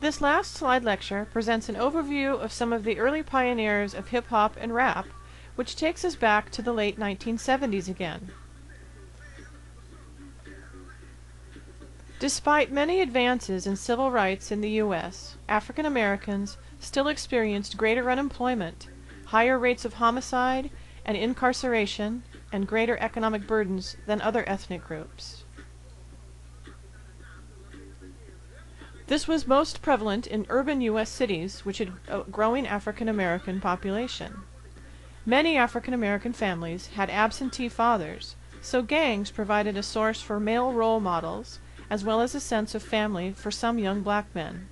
This last slide lecture presents an overview of some of the early pioneers of hip-hop and rap, which takes us back to the late 1970s again. Despite many advances in civil rights in the U.S., African Americans still experienced greater unemployment, higher rates of homicide and incarceration, and greater economic burdens than other ethnic groups. This was most prevalent in urban U.S. cities, which had a growing African American population. Many African American families had absentee fathers, so gangs provided a source for male role models, as well as a sense of family for some young black men.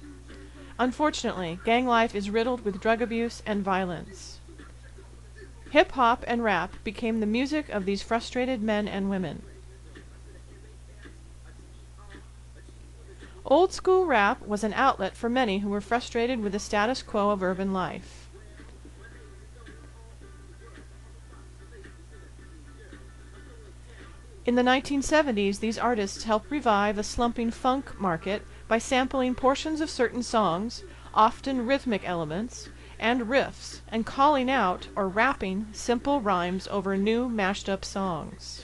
Unfortunately, gang life is riddled with drug abuse and violence. Hip-hop and rap became the music of these frustrated men and women. Old school rap was an outlet for many who were frustrated with the status quo of urban life. In the 1970s, these artists helped revive a slumping funk market by sampling portions of certain songs, often rhythmic elements, and riffs, and calling out or rapping simple rhymes over new mashed-up songs.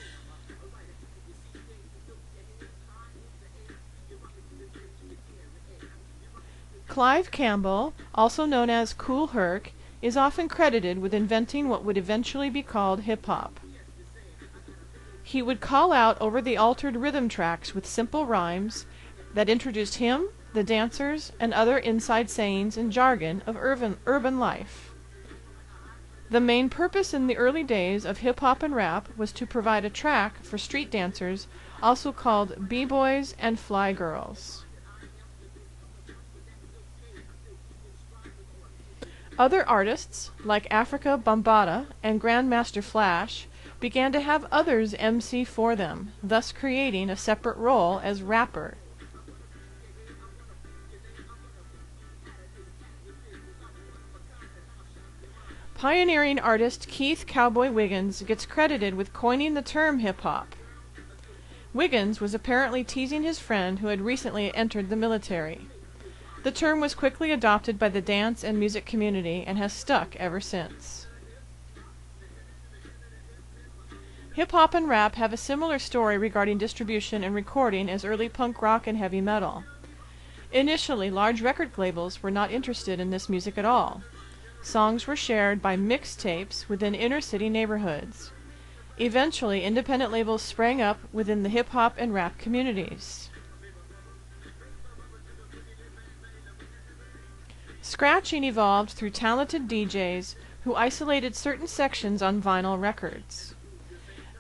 Clive Campbell, also known as Kool Herc, is often credited with inventing what would eventually be called hip-hop. He would call out over the altered rhythm tracks with simple rhymes that introduced him, the dancers, and other inside sayings and jargon of urban life. The main purpose in the early days of hip-hop and rap was to provide a track for street dancers, also called b-boys and fly girls. Other artists, like Africa Bambaataa and Grandmaster Flash, began to have others MC for them, thus creating a separate role as rapper. Pioneering artist Keith Cowboy Wiggins gets credited with coining the term hip-hop. Wiggins was apparently teasing his friend who had recently entered the military. The term was quickly adopted by the dance and music community and has stuck ever since. Hip-hop and rap have a similar story regarding distribution and recording as early punk rock and heavy metal. Initially, large record labels were not interested in this music at all. Songs were shared by mixtapes within inner-city neighborhoods. Eventually, independent labels sprang up within the hip-hop and rap communities. Scratching evolved through talented DJs who isolated certain sections on vinyl records.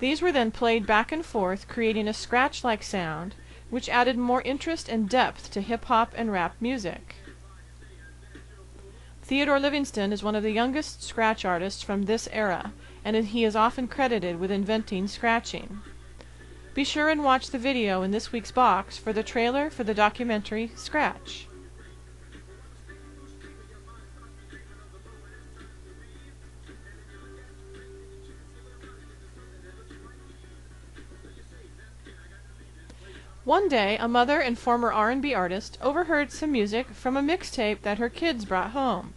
These were then played back and forth, creating a scratch-like sound, which added more interest and depth to hip-hop and rap music. Theodore Livingston is one of the youngest scratch artists from this era, and he is often credited with inventing scratching. Be sure and watch the video in this week's box for the trailer for the documentary Scratch. One day, a mother and former R&B artist overheard some music from a mixtape that her kids brought home.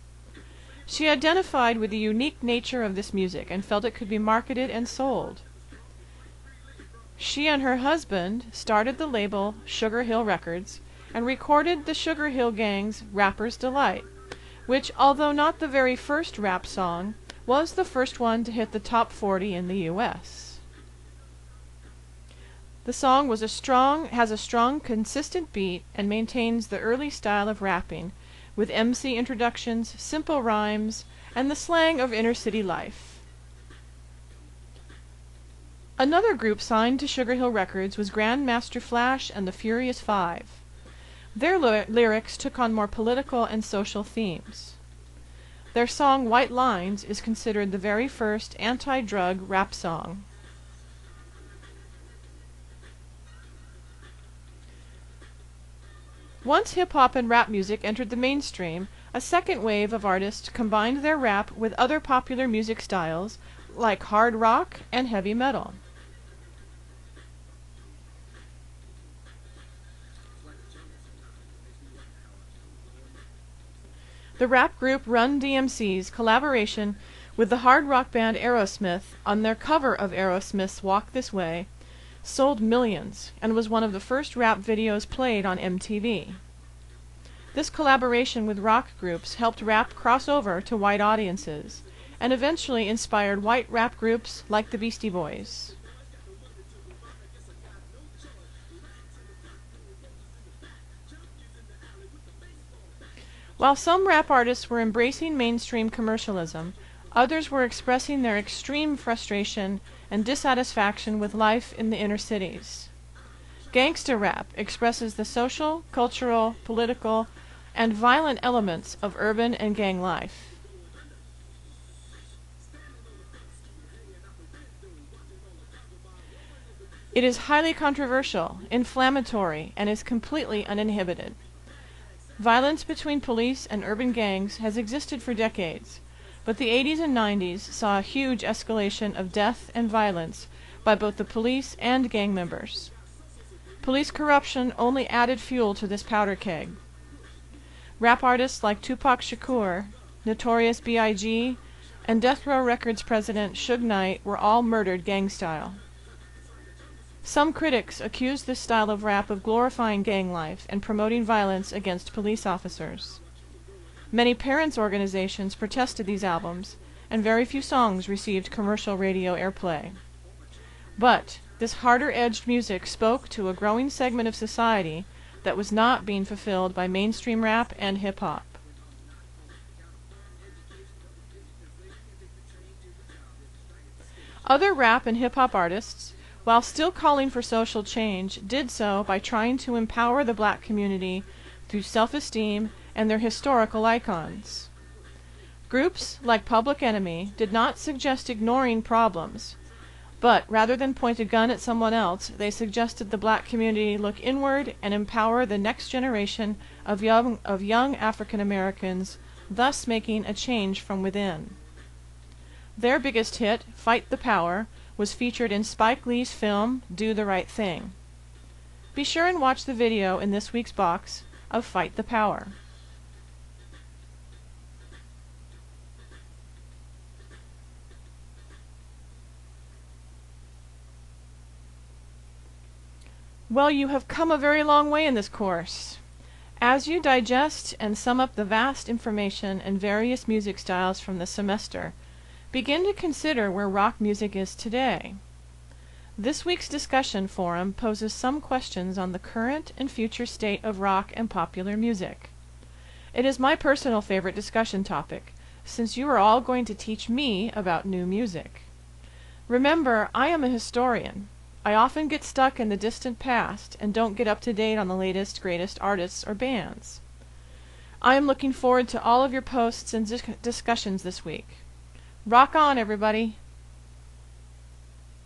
She identified with the unique nature of this music and felt it could be marketed and sold. She and her husband started the label Sugar Hill Records and recorded the Sugar Hill Gang's Rapper's Delight, which, although not the very first rap song, was the first one to hit the top 40 in the U.S. The song has a strong, consistent beat and maintains the early style of rapping, with MC introductions, simple rhymes, and the slang of inner-city life. Another group signed to Sugar Hill Records was Grandmaster Flash and the Furious Five. Their lyrics took on more political and social themes. Their song White Lines is considered the very first anti-drug rap song. Once hip-hop and rap music entered the mainstream, a second wave of artists combined their rap with other popular music styles like hard rock and heavy metal. The rap group Run DMC's collaboration with the hard rock band Aerosmith on their cover of Aerosmith's Walk This Way sold millions and was one of the first rap videos played on MTV. This collaboration with rock groups helped rap cross over to white audiences and eventually inspired white rap groups like the Beastie Boys. While some rap artists were embracing mainstream commercialism, others were expressing their extreme frustration and dissatisfaction with life in the inner cities. Gangsta rap expresses the social, cultural, political, and violent elements of urban and gang life. It is highly controversial, inflammatory, and is completely uninhibited. Violence between police and urban gangs has existed for decades, but the 80s and 90s saw a huge escalation of death and violence by both the police and gang members. Police corruption only added fuel to this powder keg. Rap artists like Tupac Shakur, Notorious B.I.G., and Death Row Records president Suge Knight were all murdered gang style. Some critics accuse this style of rap of glorifying gang life and promoting violence against police officers. Many parents' organizations protested these albums, and very few songs received commercial radio airplay. But this harder-edged music spoke to a growing segment of society that was not being fulfilled by mainstream rap and hip-hop. Other rap and hip-hop artists, while still calling for social change, did so by trying to empower the black community through self-esteem and their historical icons. Groups like Public Enemy did not suggest ignoring problems, but rather than point a gun at someone else, they suggested the black community look inward and empower the next generation of young African Americans, thus making a change from within. Their biggest hit, Fight the Power, was featured in Spike Lee's film Do the Right Thing. Be sure and watch the video in this week's box of Fight the Power. Well, you have come a very long way in this course. As you digest and sum up the vast information and various music styles from the semester, begin to consider where rock music is today. This week's discussion forum poses some questions on the current and future state of rock and popular music. It is my personal favorite discussion topic, since you are all going to teach me about new music. Remember, I am a historian. I often get stuck in the distant past and don't get up to date on the latest, greatest artists or bands. I am looking forward to all of your posts and discussions this week. Rock on, everybody!